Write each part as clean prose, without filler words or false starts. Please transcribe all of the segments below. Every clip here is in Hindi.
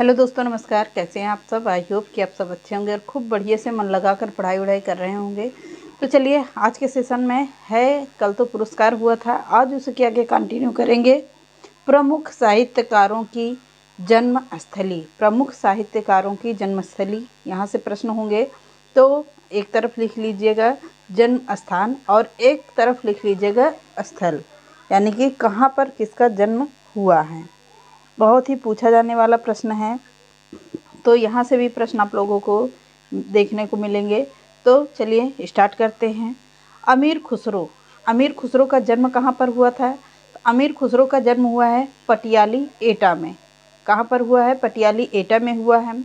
हेलो दोस्तों, नमस्कार। कैसे हैं आप सब? आई होप कि आप सब अच्छे होंगे और खूब बढ़िया से मन लगाकर पढ़ाई वढ़ाई कर रहे होंगे। तो चलिए, आज के सेशन में है, कल तो पुरस्कार हुआ था, आज उसके आगे कंटिन्यू करेंगे। प्रमुख साहित्यकारों की जन्मस्थली। प्रमुख साहित्यकारों की जन्मस्थली, यहाँ से प्रश्न होंगे। तो एक तरफ लिख लीजिएगा जन्म स्थान और एक तरफ लिख लीजिएगा स्थल, यानी कि कहाँ पर किसका जन्म हुआ है। बहुत ही पूछा जाने वाला प्रश्न है, तो यहाँ से भी प्रश्न आप लोगों को देखने को मिलेंगे। तो चलिए स्टार्ट करते हैं। अमीर खुसरो। अमीर खुसरो का जन्म कहाँ पर हुआ था? तो अमीर खुसरो का जन्म हुआ है पटियाली एटा में। कहाँ पर हुआ है? पटियाली एटा में हुआ है।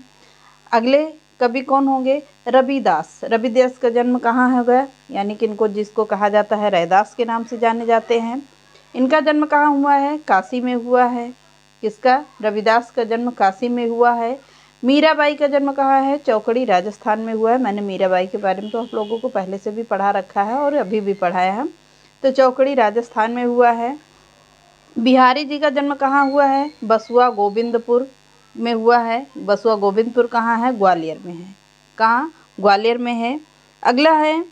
अगले कवि कौन होंगे? रविदास। रविदास का जन्म कहाँ होगा? यानी कि इनको, जिसको कहा जाता है रैदास के नाम से जाने जाते हैं, इनका जन्म कहाँ हुआ है? काशी में हुआ है। किसका? रविदास का जन्म काशी में हुआ है। मीराबाई का जन्म कहाँ है? चौकड़ी राजस्थान में हुआ है। मैंने मीराबाई के बारे में तो आप लोगों को पहले से भी पढ़ा रखा है और अभी भी पढ़ाया है। तो चौकड़ी राजस्थान में हुआ है। बिहारी जी का जन्म कहाँ हुआ है? बसुआ गोविंदपुर में हुआ है। बसुआ गोविंदपुर कहाँ है? ग्वालियर में है। कहाँ? ग्वालियर में है। अगला है,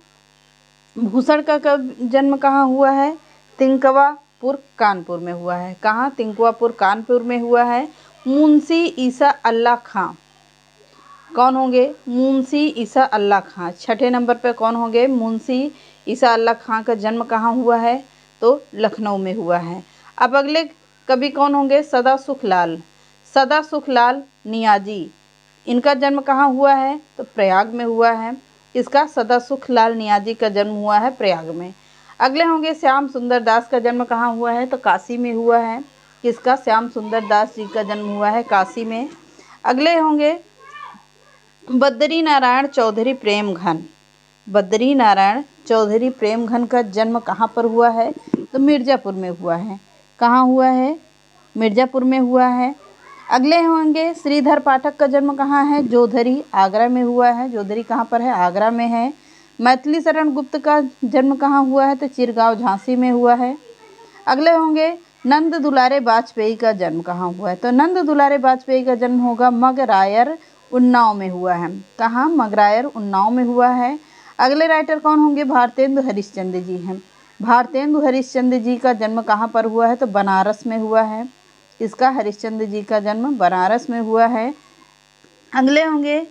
भूषण का जन्म कहाँ हुआ है? तिंकवापुर कानपुर में हुआ है। कहाँ? तिंकवापुर कानपुर में हुआ है। मुंशी ईसा अल्लाह खां कौन होंगे? मुंशी ईसा अल्लाह खां छठे नंबर पे कौन होंगे? मुंशी ईसा अल्लाह खां का जन्म कहाँ हुआ है? तो लखनऊ में हुआ है। अब अगले कवि कौन होंगे? सदा सुख लाल। सदा सुख लाल नियाजी, इनका जन्म कहाँ हुआ है? तो प्रयाग में हुआ है। इसका सदा सुख लाल नियाजी का जन्म हुआ है प्रयाग में। अगले होंगे श्याम सुंदर दास का जन्म कहाँ हुआ है? तो काशी में हुआ है। किसका? श्याम सुंदर दास जी का जन्म हुआ है काशी में। अगले होंगे बद्री नारायण चौधरी प्रेमघन। बद्री नारायण चौधरी प्रेमघन का जन्म कहाँ पर हुआ है? तो मिर्ज़ापुर में हुआ है। कहाँ हुआ है? मिर्ज़ापुर में हुआ है। अगले होंगे श्रीधर पाठक का जन्म कहाँ है? जोधरी, आगरा में हुआ है। जोधरी कहाँ पर है? आगरा में है। मैथिली शरण गुप्त का जन्म कहाँ हुआ है? तो चिरगांव झांसी में हुआ है। अगले होंगे नंद दुलारे वाजपेयी का जन्म कहाँ हुआ है? तो नंद दुलारे वाजपेयी का जन्म होगा मगरायर, उन्नाव में हुआ है। कहाँ? मगरायर, उन्नाव में हुआ है। अगले राइटर कौन होंगे? भारतेंदु हरिश्चंद्र जी हैं। भारतेंदु हरिश्चंद्र जी का जन्म कहाँ पर हुआ है? तो बनारस में हुआ है। इसका हरिश्चंद्र जी का जन्म बनारस में हुआ है। अगले होंगे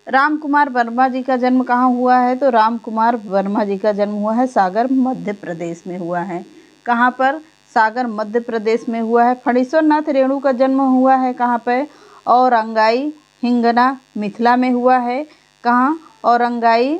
राम कुमार वर्मा जी का जन्म कहाँ हुआ है? तो राम कुमार वर्मा जी का जन्म हुआ है सागर, मध्य प्रदेश में हुआ है। कहाँ पर? सागर, मध्य प्रदेश में हुआ है। फणीश्वर नाथ रेणु का जन्म हुआ है कहाँ पे? औरंगाई हिंगना, मिथिला में हुआ है। कहाँ? औरंगाई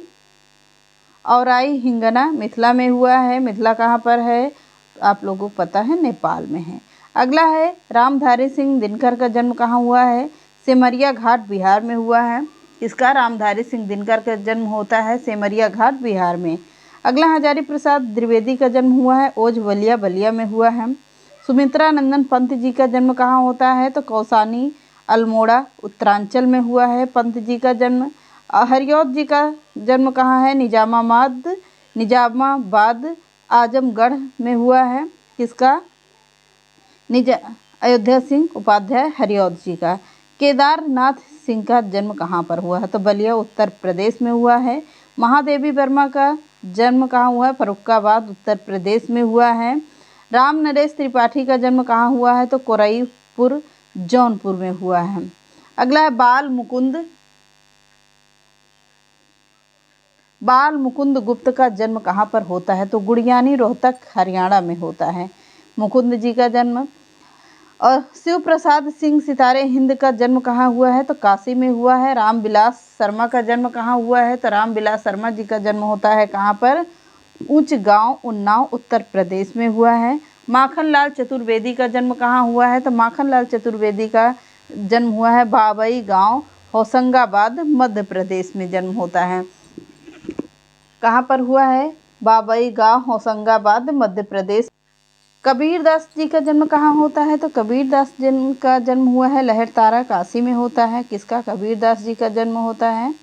औराई हिंगना, मिथिला में हुआ है। मिथिला कहाँ पर है? आप लोगों को पता है, नेपाल में है। अगला है रामधारी सिंह दिनकर का जन्म कहाँ हुआ है? सेमरिया घाट, बिहार में हुआ है। इसका रामधारी सिंह दिनकर का जन्म होता है सेमरिया घाट, बिहार में। अगला हजारी प्रसाद द्विवेदी का जन्म हुआ है ओझवलिया, बलिया में हुआ है। सुमित्रा नंदन पंत जी का जन्म कहाँ होता है? तो कौसानी, अल्मोड़ा, उत्तरांचल में हुआ है पंत जी का जन्म। हरिऔध जी का जन्म कहाँ है? निजामाबाद, आजमगढ़ में हुआ है। किसका? अयोध्या सिंह उपाध्याय हरिऔध जी का। केदारनाथ सिंह का जन्म कहाँ पर हुआ है? तो बलिया, उत्तर प्रदेश में हुआ है। महादेवी वर्मा का जन्म कहाँ हुआ है? फर्रुखाबाद, उत्तर प्रदेश में हुआ है। राम नरेश त्रिपाठी का जन्म कहाँ हुआ है? तो कोरईपुर, जौनपुर में हुआ है। अगला है बाल मुकुंद गुप्त का जन्म कहाँ पर होता है? तो गुड़ियानी, रोहतक, हरियाणा में होता है मुकुंद जी का जन्म। और शिव प्रसाद सिंह सितारे हिंद का जन्म कहाँ हुआ है? तो काशी में हुआ है। रामविलास शर्मा का जन्म कहाँ हुआ है? तो रामविलास शर्मा जी का जन्म होता है कहाँ पर? ऊंच गांव, उन्नाव, उत्तर प्रदेश में हुआ है। माखनलाल चतुर्वेदी का जन्म कहाँ हुआ है? तो माखनलाल चतुर्वेदी का जन्म हुआ है बाबई गांव, होशंगाबाद, मध्य प्रदेश में जन्म होता है। कहाँ पर हुआ है? बाबई गांव, होशंगाबाद, मध्य प्रदेश। कबीरदास जी का जन्म कहाँ होता है? तो कबीरदास जी का जन्म हुआ है लहरतारा, काशी में होता है। किसका? कबीरदास जी का जन्म होता है।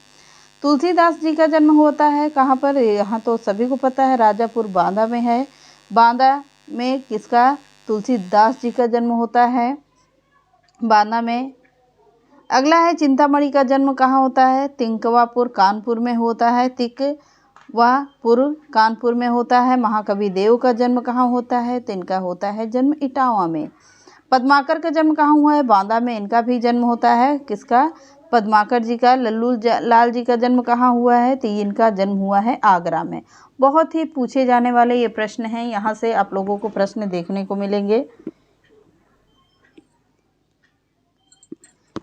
तुलसीदास जी का जन्म होता है कहाँ पर? यहाँ तो सभी को पता है, राजापुर, बांदा में है। बांदा में किसका? तुलसीदास जी का जन्म होता है। बांदा में। अगला है चिंतामणि का जन्म कहाँ होता है? तिंकवापुर कानपुर में होता है। तिंकवापुर कानपुर में होता है। महाकवि देव का जन्म कहाँ होता है? तो इनका होता है जन्म इटावा में। पद्माकर का जन्म कहाँ हुआ है? बांदा में इनका भी जन्म होता है। किसका? पद्माकर जी का। लल्लू लाल जी का जन्म कहाँ हुआ है? तो इनका जन्म हुआ है आगरा में। बहुत ही पूछे जाने वाले ये प्रश्न हैं, यहाँ से आप लोगों को प्रश्न देखने को मिलेंगे।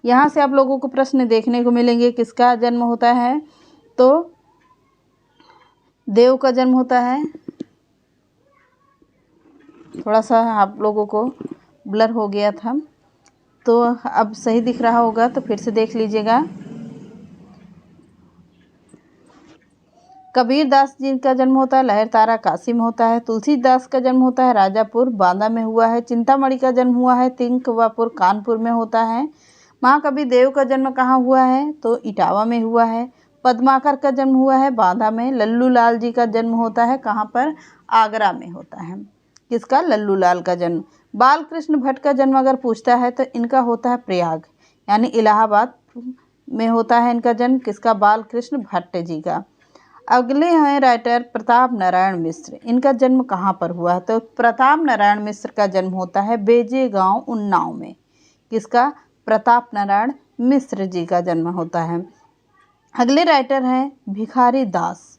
यहाँ से आप लोगों को प्रश्न देखने को मिलेंगे। किसका जन्म होता है? तो देव का जन्म होता है। थोड़ा सा आप लोगों को ब्लर हो गया था, तो अब सही दिख रहा होगा, तो फिर से देख लीजिएगा। कबीरदास जी का जन्म होता है लहरतारा काशी में होता है। तुलसीदास का जन्म होता है राजापुर बांदा में हुआ है। चिंतामणि का जन्म हुआ है तिंकवापुर कानपुर में होता है। महाकवि देव का जन्म कहाँ हुआ है? तो इटावा में हुआ है। पद्माकर का जन्म हुआ है बांदा में। लल्लू लाल जी का जन्म होता है कहाँ पर? आगरा में होता है। किसका? लल्लू लाल का जन्म। बाल कृष्ण भट्ट का जन्म अगर पूछता है तो इनका होता है प्रयाग यानी इलाहाबाद में होता है इनका जन्म। किसका? बाल कृष्ण भट्ट जी का। अगले हैं राइटर प्रताप नारायण मिश्र। इनका जन्म कहाँ पर हुआ है? तो प्रताप नारायण मिश्र का जन्म होता है बेजे गांव उन्नाव में। किसका? प्रताप नारायण मिश्र जी का जन्म होता है। अगले राइटर हैं भिखारी दास।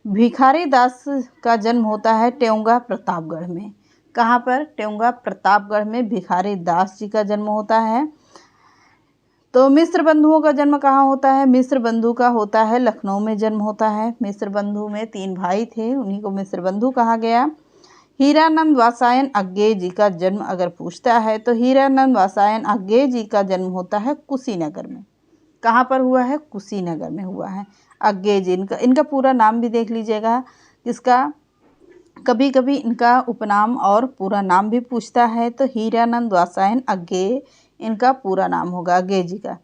भिखारी दास का जन्म होता है टेऊंगा प्रतापगढ़ में। कहाँ पर? टेऊंगा प्रतापगढ़ में भिखारी दास जी का जन्म होता है। तो मिश्र बंधुओं का जन्म कहाँ होता है? मिश्र बंधु का होता है लखनऊ में जन्म होता है। मिश्र बंधु में 3 भाई थे, उन्हीं को मिश्र बंधु कहा गया। हीरानंद वात्स्यायन अज्ञेय जी का जन्म अगर पूछता है तो हीरानंद वात्स्यायन अज्ञेय जी का जन्म होता है कुशीनगर में। कहाँ पर हुआ है? कुशीनगर में हुआ है। अज्ञेय जी इनका पूरा नाम भी देख लीजिएगा। किसका? कभी कभी इनका उपनाम और पूरा नाम भी पूछता है, तो हीरानंद वात्स्यायन अज्ञेय इनका पूरा नाम होगा अज्ञेय जी का।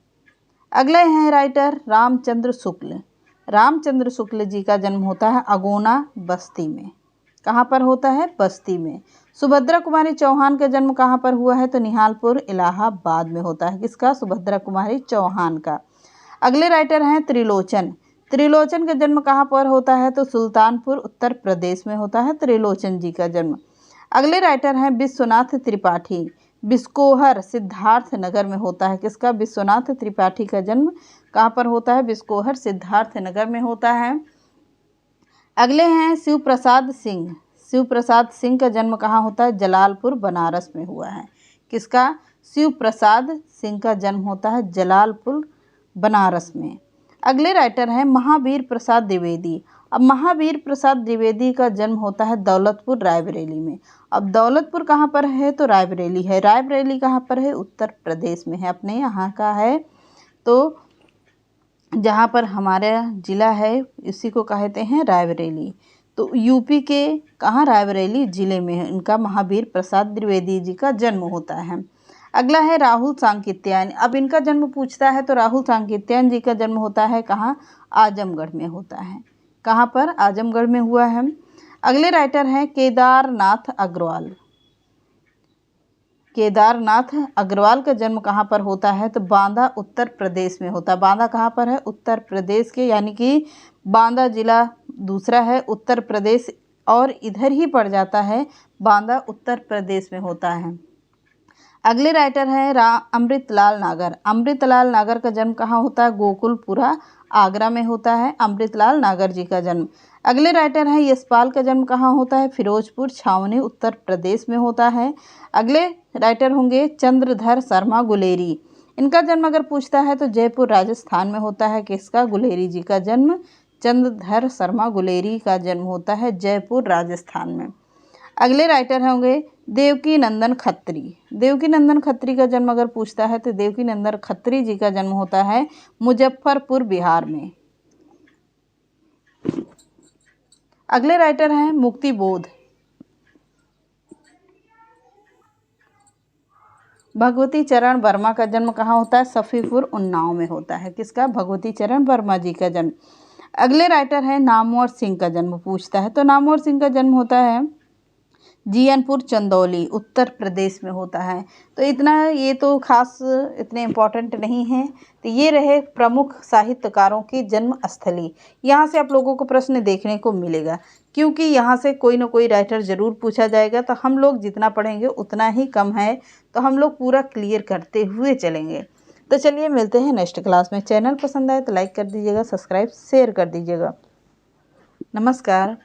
अगले हैं राइटर रामचंद्र शुक्ल। रामचंद्र शुक्ल जी का जन्म होता है अगोना बस्ती में। कहाँ पर होता है? बस्ती में। सुभद्रा कुमारी चौहान का जन्म कहाँ पर हुआ है? तो निहालपुर इलाहाबाद में होता है। किसका? सुभद्रा कुमारी चौहान का। अगले राइटर हैं त्रिलोचन। त्रिलोचन का जन्म कहाँ पर होता है? तो सुल्तानपुर उत्तर प्रदेश में होता है त्रिलोचन जी का जन्म। अगले राइटर हैं विश्वनाथ त्रिपाठी। बिस्कोहर सिद्धार्थ नगर में होता है। किसका? विश्वनाथ त्रिपाठी का जन्म कहाँ पर होता है? बिस्कोहर सिद्धार्थ नगर में होता है। अगले हैं शिव प्रसाद सिंह। शिव प्रसाद सिंह का जन्म कहाँ होता है? जलालपुर बनारस में हुआ है। किसका? शिव प्रसाद सिंह का जन्म होता है जलालपुर बनारस में। अगले राइटर हैं महावीर प्रसाद द्विवेदी। अब महावीर प्रसाद द्विवेदी का जन्म होता है दौलतपुर रायबरेली में। अब दौलतपुर कहाँ पर है? तो रायबरेली है। रायबरेली कहाँ पर है? उत्तर प्रदेश में है, अपने यहाँ का है। तो जहाँ पर हमारा ज़िला है इसी को कहते हैं रायबरेली। तो यूपी के कहाँ? रायबरेली ज़िले में है इनका महावीर प्रसाद द्विवेदी जी का जन्म होता है। अगला है राहुल सांकृत्यायन। अब इनका जन्म पूछता है तो राहुल सांकृत्यायन जी का जन्म होता है कहाँ? आजमगढ़ में होता है। कहाँ पर? आजमगढ़ में हुआ है। अगले राइटर हैं केदारनाथ अग्रवाल। केदारनाथ अग्रवाल का जन्म कहाँ पर होता है? तो बांदा उत्तर प्रदेश में होता है। बांदा कहाँ पर है? उत्तर प्रदेश के, यानी कि बांदा जिला दूसरा है उत्तर प्रदेश और इधर ही पड़ जाता है, बांदा उत्तर प्रदेश में होता है। अगले राइटर हैं अमृतलाल नागर। अमृतलाल नागर का जन्म कहाँ होता है? गोकुलपुरा आगरा में होता है अमृतलाल नागर जी का जन्म। अगले राइटर हैं यशपाल का जन्म कहाँ होता है? फिरोजपुर छावनी उत्तर प्रदेश में होता है। अगले राइटर होंगे चंद्रधर शर्मा गुलेरी। इनका जन्म अगर पूछता है तो जयपुर राजस्थान में होता है। किसका? गुलेरी जी का जन्म चंद्रधर शर्मा गुलेरी का जन्म होता है जयपुर राजस्थान में। अगले राइटर होंगे देवकी नंदन खत्री। देवकी नंदन खत्री का जन्म अगर पूछता है तो देवकी नंदन खत्री जी का जन्म होता है मुजफ्फरपुर बिहार में। अगले राइटर हैं मुक्ति बोध। भगवती चरण वर्मा का जन्म कहाँ होता है? सफीपुर उन्नाव में होता है। किसका? भगवती चरण वर्मा जी का जन्म। अगले राइटर है नामवर सिंह का जन्म पूछता है तो नामवर सिंह का जन्म होता है जियनपुर चंदौली उत्तर प्रदेश में होता है। तो इतना ये तो खास इतने इम्पोर्टेंट नहीं है। तो ये रहे प्रमुख साहित्यकारों की जन्म स्थली। यहाँ से आप लोगों को प्रश्न देखने को मिलेगा, क्योंकि यहाँ से कोई ना कोई राइटर ज़रूर पूछा जाएगा। तो हम लोग जितना पढ़ेंगे उतना ही कम है, तो हम लोग पूरा क्लियर करते हुए चलेंगे। तो चलिए मिलते हैं नेक्स्ट क्लास में। चैनल पसंद आए तो लाइक कर दीजिएगा, सब्सक्राइब शेयर कर दीजिएगा। नमस्कार।